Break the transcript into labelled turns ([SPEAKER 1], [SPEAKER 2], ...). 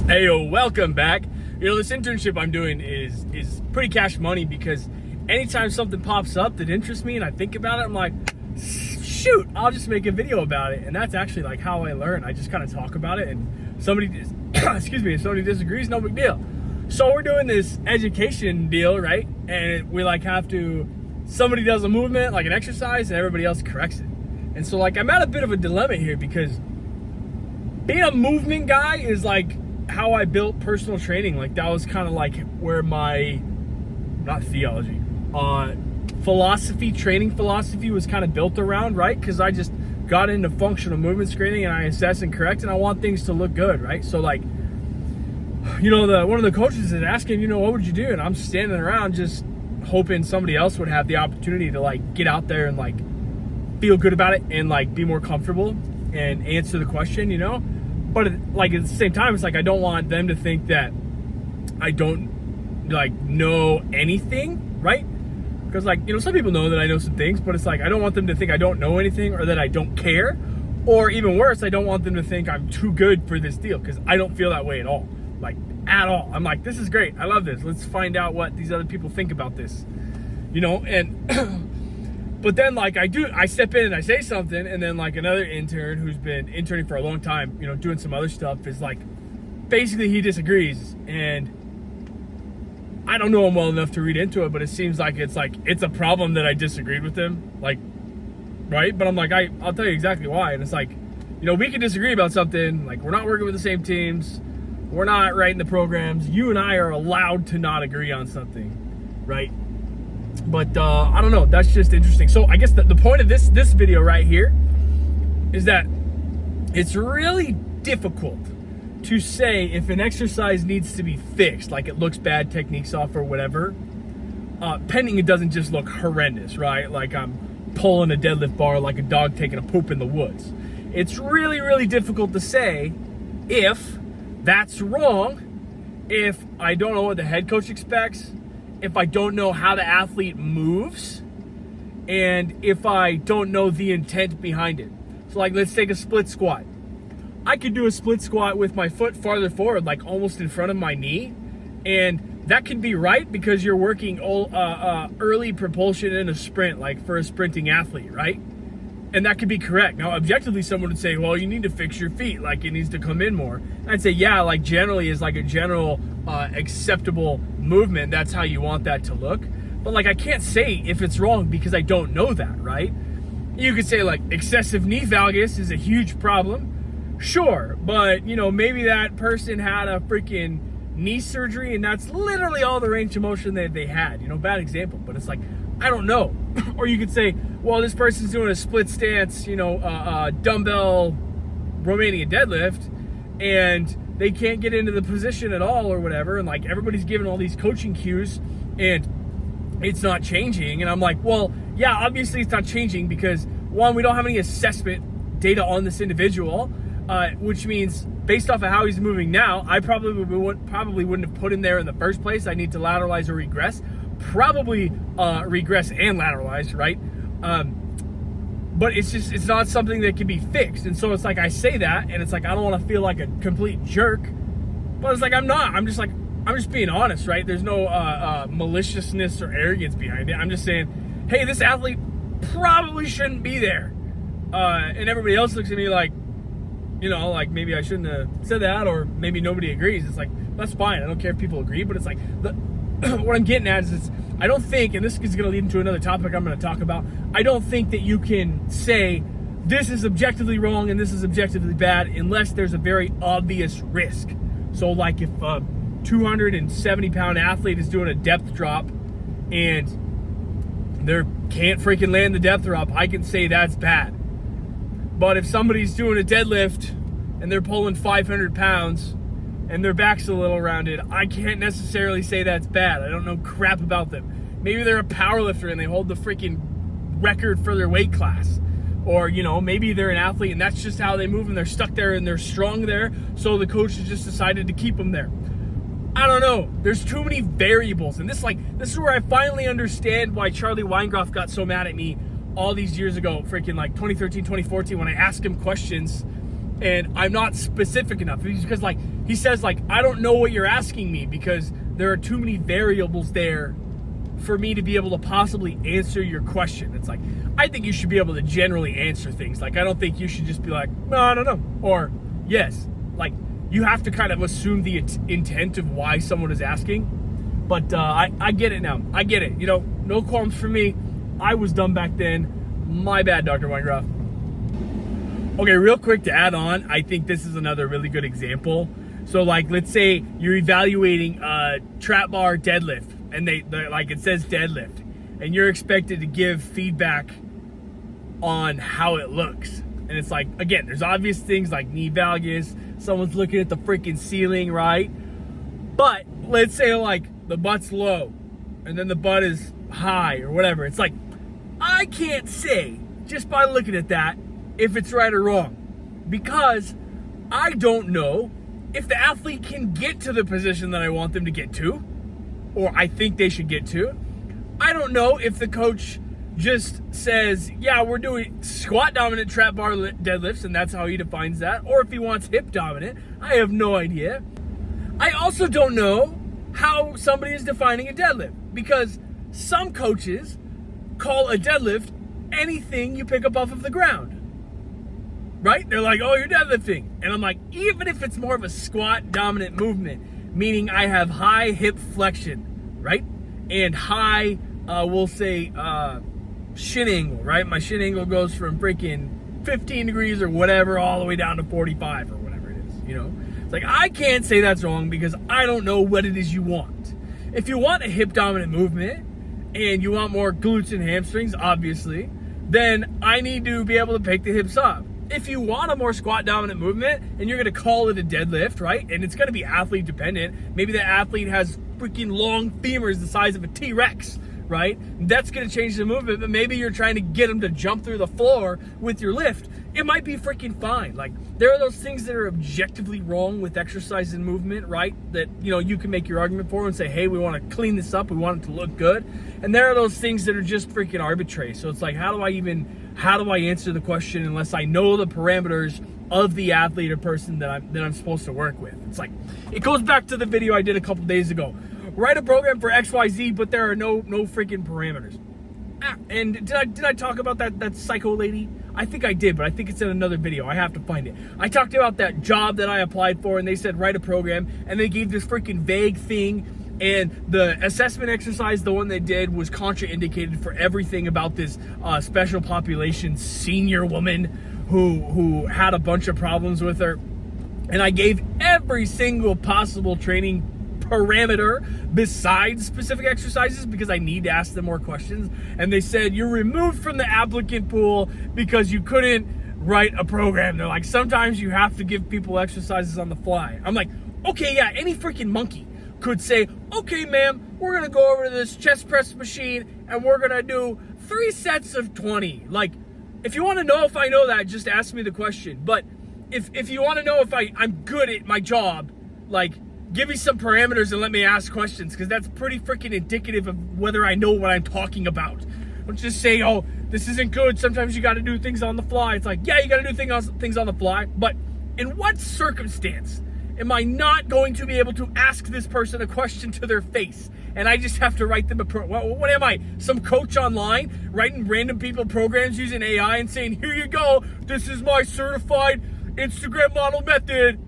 [SPEAKER 1] Hey, welcome back. This internship I'm doing is pretty cash money because anytime something pops up that interests me and I think about it, I'm like, shoot, I'll just make a video about it. And that's actually like how I learn. I just kind of talk about it, and somebody, excuse me, if somebody disagrees, no big deal. So we're doing this education deal, right? And we have to, somebody does a movement, like an exercise, and everybody else corrects it. And so I'm at a bit of a dilemma here because being a movement guy is how I built personal training. That was kind of where my, not theology, training philosophy was kind of built around, right? Because I just got into functional movement screening and I assess and correct, and I want things to look good, right? So one of the coaches is asking, what would you do? And I'm standing around just hoping somebody else would have the opportunity to get out there and feel good about it and be more comfortable and answer the question, But at the same time, it's I don't want them to think that I don't know anything, right? Because some people know that I know some things, but it's I don't want them to think I don't know anything or that I don't care. Or even worse, I don't want them to think I'm too good for this deal, because I don't feel that way at all. At all. I'm this is great. I love this. Let's find out what these other people think about this. And but then I step in and I say something, and then another intern who's been interning for a long time, doing some other stuff, is basically he disagrees, and I don't know him well enough to read into it, but it seems it's a problem that I disagreed with him, right? But I'm I'll tell you exactly why. And it's we can disagree about something, we're not working with the same teams, we're not writing the programs, you and I are allowed to not agree on something, right? But I don't know, that's just interesting. So I guess the point of this video right here is that it's really difficult to say if an exercise needs to be fixed, it looks bad, techniques off or whatever, pending it doesn't just look horrendous, right? I'm pulling a deadlift bar like a dog taking a poop in the woods. It's really, really difficult to say if that's wrong, if I don't know what the head coach expects, if I don't know how the athlete moves, and if I don't know the intent behind it. So let's take a split squat. I could do a split squat with my foot farther forward, almost in front of my knee, and that can be right because you're working early propulsion in a sprint, for a sprinting athlete, right? And that could be correct. Now, objectively, someone would say, well, you need to fix your feet, it needs to come in more. And I'd say, yeah, generally is a general acceptable movement. That's how you want that to look. But I can't say if it's wrong because I don't know that, right? You could say excessive knee valgus is a huge problem. Sure, but maybe that person had a freaking knee surgery and that's literally all the range of motion that they had. Bad example, but it's I don't know. Or you could say, well, this person's doing a split stance, dumbbell Romanian deadlift, and they can't get into the position at all or whatever, and everybody's giving all these coaching cues and it's not changing. And I'm well, yeah, obviously it's not changing because, one, we don't have any assessment data on this individual, which means based off of how he's moving now, I probably wouldn't have put him there in the first place. I need to lateralize or regress. Probably regress and lateralize, right? But it's not something that can be fixed. And so it's I say that, and it's I don't want to feel like a complete jerk, but it's I'm not. I'm just being honest, right? There's no maliciousness or arrogance behind it. I'm just saying, hey, this athlete probably shouldn't be there. And everybody else looks at me maybe I shouldn't have said that, or maybe nobody agrees. It's that's fine. I don't care if people agree, but it's what I'm getting at is I don't think, and this is going to lead into another topic I'm going to talk about, I don't think that you can say this is objectively wrong and this is objectively bad unless there's a very obvious risk. So if a 270-pound athlete is doing a depth drop and they can't freaking land the depth drop, I can say that's bad. But if somebody's doing a deadlift and they're pulling 500 pounds and their back's a little rounded, I can't necessarily say that's bad. I don't know crap about them. Maybe they're a power lifter and they hold the freaking record for their weight class. Or, maybe they're an athlete and that's just how they move and they're stuck there and they're strong there, so the coach has just decided to keep them there. I don't know. There's too many variables. And this is where I finally understand why Charlie Weingroff got so mad at me all these years ago, freaking 2013, 2014, when I asked him questions and I'm not specific enough. Because like he says, like, I don't know what you're asking me because there are too many variables there for me to be able to possibly answer your question. It's like, I think you should be able to generally answer things. Like, I don't think you should just be like, no, or yes. Like, you have to kind of assume the intent of why someone is asking. But I get it now. I get it. You know, no qualms for me. I was dumb back then. My bad, Dr. Weingroff. Okay, real quick to add on, I think this is another really good example. So, like, let's say you're evaluating a trap bar deadlift, and they like, it says deadlift, and you're expected to give feedback on how it looks. And it's like, again, there's obvious things like knee valgus, someone's looking at the freaking ceiling, right? But let's say like the butt's low and then the butt is high or whatever. It's like, I can't say just by looking at that if it's right or wrong, because I don't know if the athlete can get to the position that I want them to get to, or I think they should get to. I don't know if the coach just says, yeah, we're doing squat dominant trap bar deadlifts, and that's how he defines that, or if he wants hip dominant. I have no idea. I also don't know how somebody is defining a deadlift, because some coaches call a deadlift anything you pick up off of the ground. Right? They're like, oh, you're deadlifting. And I'm like, even if it's more of a squat dominant movement, meaning I have high hip flexion, right? And high, we'll say, shin angle, right? My shin angle goes from freaking 15 degrees or whatever all the way down to 45 or whatever it is, you know? It's like, I can't say that's wrong because I don't know what it is you want. If you want a hip dominant movement and you want more glutes and hamstrings, obviously, then I need to be able to pick the hips up. If you want a more squat dominant movement and you're going to call it a deadlift, right? And it's going to be athlete dependent. Maybe the athlete has freaking long femurs the size of a T-Rex, right? That's going to change the movement, but maybe you're trying to get them to jump through the floor with your lift. It might be freaking fine. Like, there are those things that are objectively wrong with exercise and movement, right? That, you know, you can make your argument for and say, hey, we want to clean this up. We want it to look good. And there are those things that are just freaking arbitrary. So it's like, how do I answer the question unless I know the parameters of the athlete or person that I'm supposed to work with? It's like, it goes back to the video I did a couple days ago. Write a program for XYZ, but there are no freaking parameters. And did I talk about that psycho lady? I think I did, but I think it's in another video. I have to find it. I talked about that job that I applied for, and they said write a program, and they gave this freaking vague thing. And the assessment exercise, the one they did, was contraindicated for everything about this special population senior woman who had a bunch of problems with her. And I gave every single possible training parameter besides specific exercises because I need to ask them more questions. And they said, you're removed from the applicant pool because you couldn't write a program. They're like, sometimes you have to give people exercises on the fly. I'm like, okay, yeah, any freaking monkey could say, okay, ma'am, we're going to go over to this chest press machine and we're going to do 3 sets of 20. Like, if you want to know if I know that, just ask me the question. But if you want to know if I'm good at my job, like, give me some parameters and let me ask questions, because that's pretty freaking indicative of whether I know what I'm talking about. Don't just say, oh, this isn't good. Sometimes you got to do things on the fly. It's like, yeah, you got to do things on the fly. But in what circumstance am I not going to be able to ask this person a question to their face? And I just have to write them what am I? Some coach online writing random people programs using AI and saying, here you go. This is my certified Instagram model method.